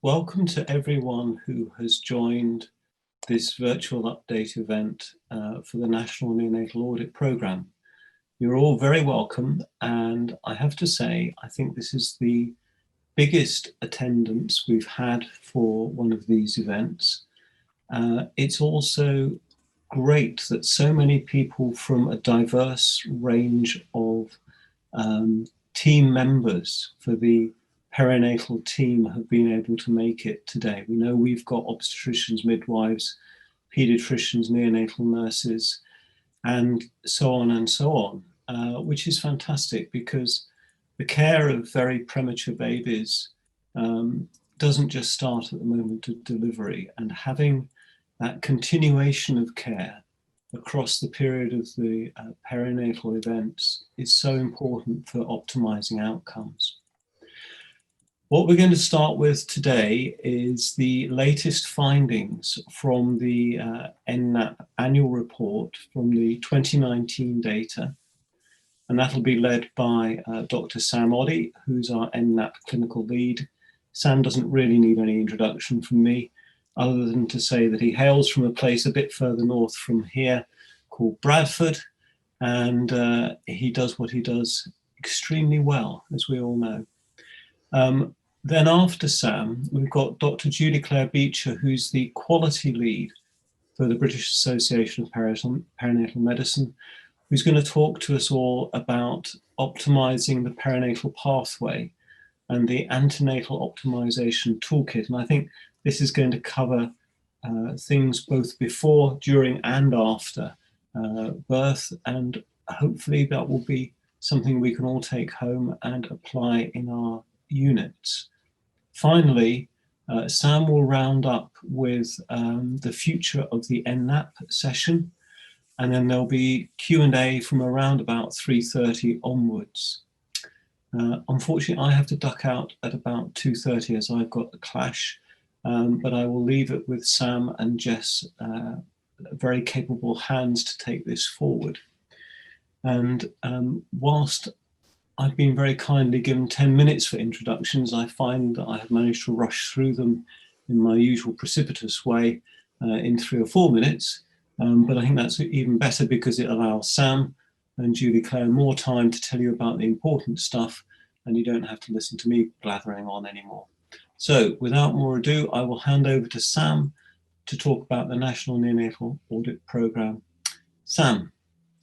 Welcome to everyone who has joined this virtual update event for the National Neonatal Audit Programme. You're all very welcome, and I have to say, I think this is the biggest attendance we've had for one of these events. It's also great that so many people from a diverse range of team members for the perinatal team have been able to make it today. We know we've got obstetricians, midwives, pediatricians, neonatal nurses, and so on, which is fantastic because the care of very premature babies doesn't just start at the moment of delivery, and having that continuation of care across the period of the perinatal events is so important for optimizing outcomes. What we're going to start with today is the latest findings from the NNAP annual report from the 2019 data. And that'll be led by Dr. Sam Oddy, who's our NNAP clinical lead. Sam doesn't really need any introduction from me, other than to say that he hails from a place a bit further north from here called Bradford. And he does what he does extremely well, as we all know. Then after Sam, we've got Dr. Julie Claire Beecher, who's the quality lead for the British Association of Perinatal Medicine, who's going to talk to us all about optimizing the perinatal pathway and the antenatal optimization toolkit. And I think this is going to cover things both before, during, and after birth, and hopefully that will be something we can all take home and apply in our units. Finally, Sam will round up with the future of the NNAP session, and then there'll be Q&A from around about 3:30 onwards. Unfortunately, I have to duck out at about 2:30 as I've got a clash, but I will leave it with Sam and Jess, very capable hands to take this forward. And whilst I've been very kindly given 10 minutes for introductions, I find that I have managed to rush through them in my usual precipitous way in 3 or 4 minutes. But I think that's even better because it allows Sam and Julie Claire more time to tell you about the important stuff, and you don't have to listen to me blathering on anymore. So without more ado, I will hand over to Sam to talk about the National Neonatal Audit Programme. Sam.